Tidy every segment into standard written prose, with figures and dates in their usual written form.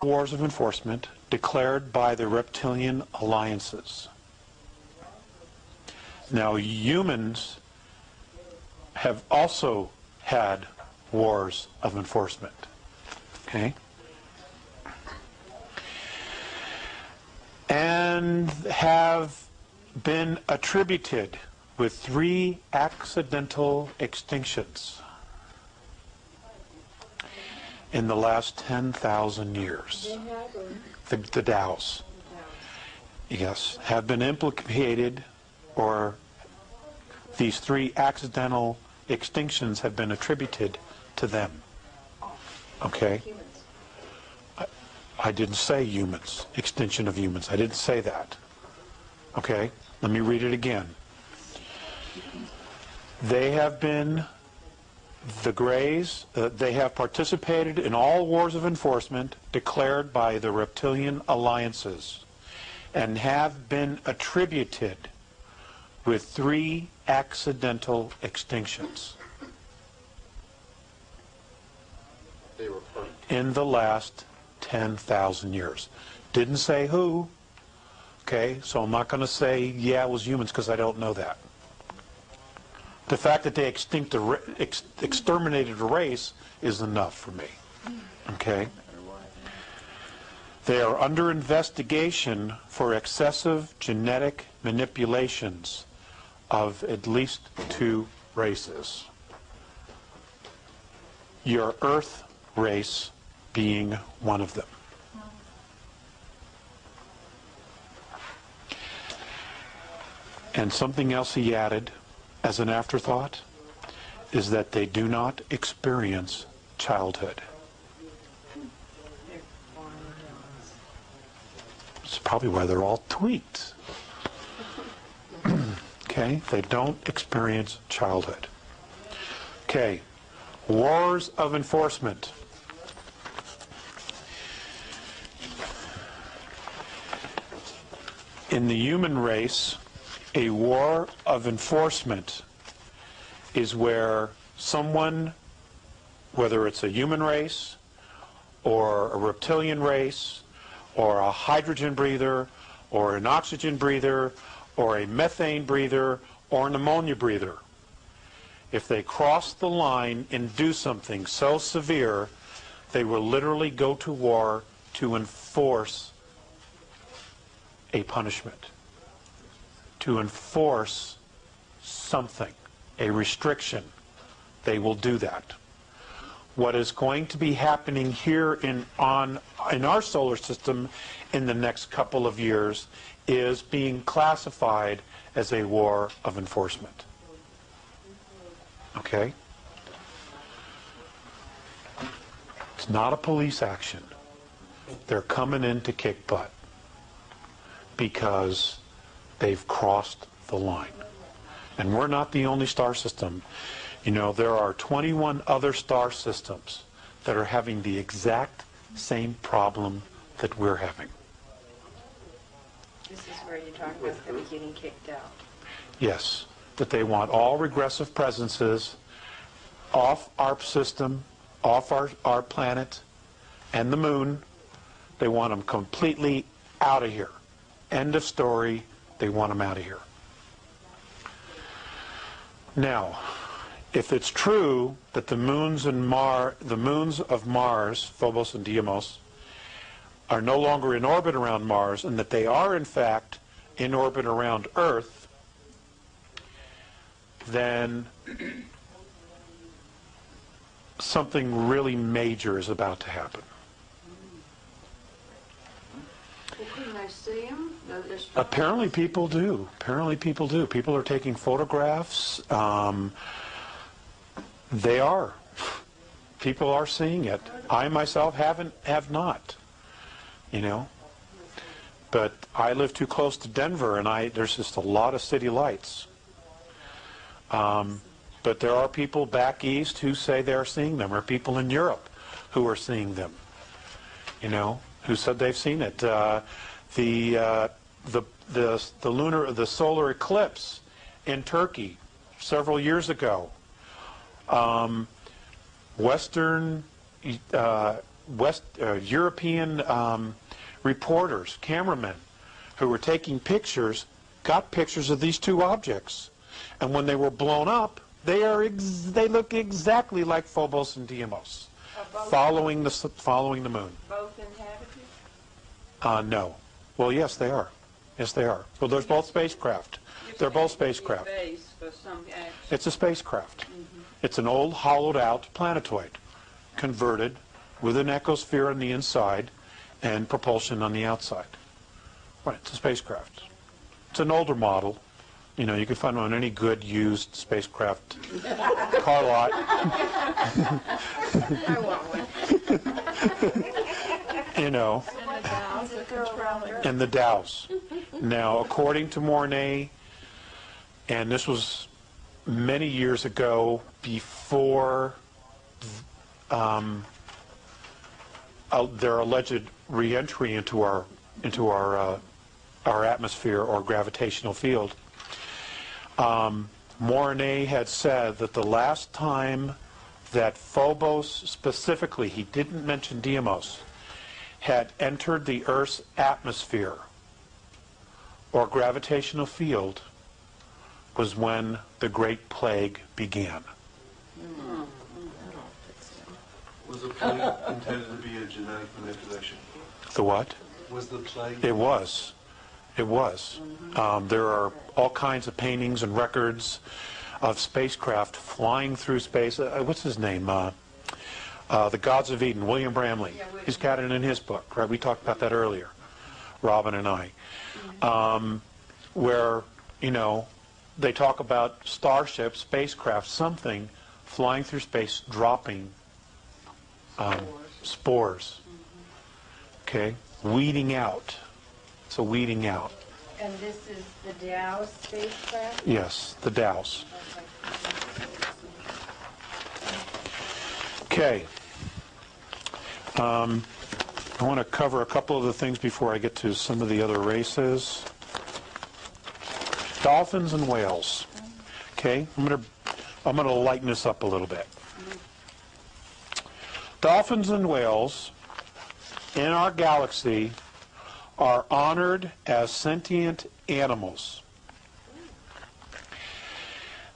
wars of enforcement declared by the reptilian alliances. Now, humans have also had wars of enforcement. Okay? And have been attributed with 3 accidental extinctions in the last 10,000 years. The Dows, yes, have been implicated, or these 3 accidental extinctions have been attributed to them. Okay? I didn't say humans, extinction of humans. I didn't say that. Okay? Let me read it again. They have been, the Greys, they have participated in all wars of enforcement declared by the reptilian alliances and have been attributed with 3 accidental extinctions in the last 10,000 years. Didn't say who. Okay, so I'm not going to say, yeah, it was humans, because I don't know that. The fact that they exterminated a race is enough for me. Okay? They are under investigation for excessive genetic manipulations of at least 2 races. Your Earth race being one of them. And something else he added as an afterthought is that they do not experience childhood. It's probably why they're all tweaked. Okay, they don't experience childhood. Okay, wars of enforcement. In the human race, a war of enforcement is where someone, whether it's a human race or a reptilian race or a hydrogen breather or an oxygen breather or a methane breather or an ammonia breather, if they cross the line and do something so severe, they will literally go to war to enforce a punishment, to enforce something, a restriction. They will do that. What is going to be happening here in our solar system in the next couple of years is being classified as a war of enforcement. Okay? It's not a police action. They're coming in to kick butt because they've crossed the line. And we're not the only star system. You know, there are 21 other star systems that are having the exact same problem that we're having. This is where you talk about them getting kicked out. Yes, that they want all regressive presences off our system, off our planet and the moon. They want them completely out of here. End of story. They want them out of here. Now, if it's true that the moons of Mars, Phobos and Deimos, are no longer in orbit around Mars, and that they are in fact in orbit around Earth, then something really major is about to happen. Well, couldn't they see them? Apparently people do. Apparently people do. People are taking photographs. They are. People are seeing it. I myself have not. You know. But I live too close to Denver, and there's just a lot of city lights. But there are people back east who say they're seeing them, or people in Europe who are seeing them. You know, who said they've seen it. The solar eclipse in Turkey several years European reporters, cameramen, who were taking pictures, got pictures of these two objects. And when they were blown up, they look exactly like Phobos and Deimos, following the moon. Both inhabited? No. Well, yes, they are. Yes, they are. Well, there's both spacecraft. They're both spacecraft. Base for some action. It's a spacecraft. It's an old hollowed-out planetoid, converted with an ecosphere on the inside and propulsion on the outside. Right, it's a spacecraft. It's an older model. You know, you can find one on any good used spacecraft car lot. I want one. You know, and the Dows. Now, according to Mornay, and this was many years ago, before their alleged re-entry into our atmosphere or gravitational field, Mornay had said that the last time that Phobos, specifically, he didn't mention Deimos, had entered the Earth's atmosphere or gravitational field was when the Great Plague began. Was the plague intended to be a genetic manipulation? The what? Was the plague? It was. It was. There are all kinds of paintings and records of spacecraft flying through space. What's his name? The Gods of Eden, William Bramley. He's got it in his book, right? We talked about that earlier, Robin and I. Where, you know, they talk about starships, spacecraft, something flying through space, dropping spores. Okay? Weeding out. It's a weeding out. And this is the Dow spacecraft? Yes, the Dows. Okay. I want to cover a couple of the things before I get to some of the other races. Dolphins and whales. Okay, I'm gonna lighten this up a little bit. Dolphins and whales in our galaxy are honored as sentient animals.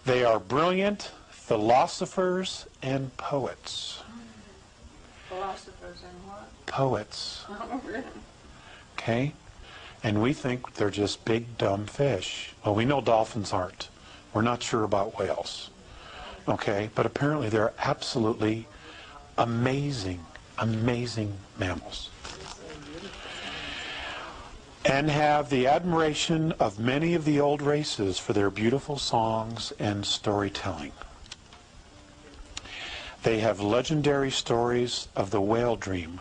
They are brilliant philosophers and poets. Philosophers and what? Poets. Oh, really? Okay? And we think they're just big, dumb fish. Well, we know dolphins aren't. We're not sure about whales. Okay? But apparently they're absolutely amazing, amazing mammals. And have the admiration of many of the old races for their beautiful songs and storytelling. They have legendary stories of the whale dream,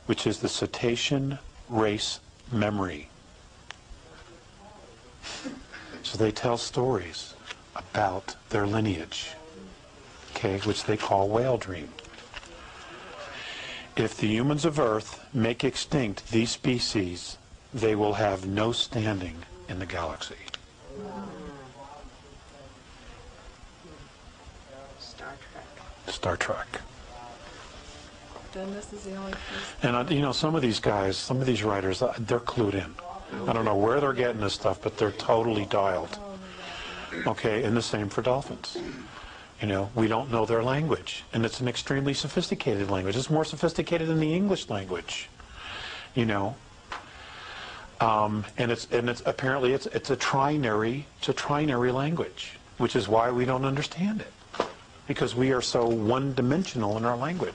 which is the cetacean race memory. So they tell stories about their lineage, okay, which they call whale dream. If the humans of Earth make extinct these species, they will have no standing in the galaxy. Star Trek. Then this is the only place. And you know, some of these guys, some of these writers, they're clued in. I don't know where they're getting this stuff, but they're totally dialed. Okay, and the same for dolphins. You know, we don't know their language, and it's an extremely sophisticated language. It's more sophisticated than the English language. You know, and it's apparently it's a trinary language, which is why we don't understand it, because we are so one-dimensional in our language.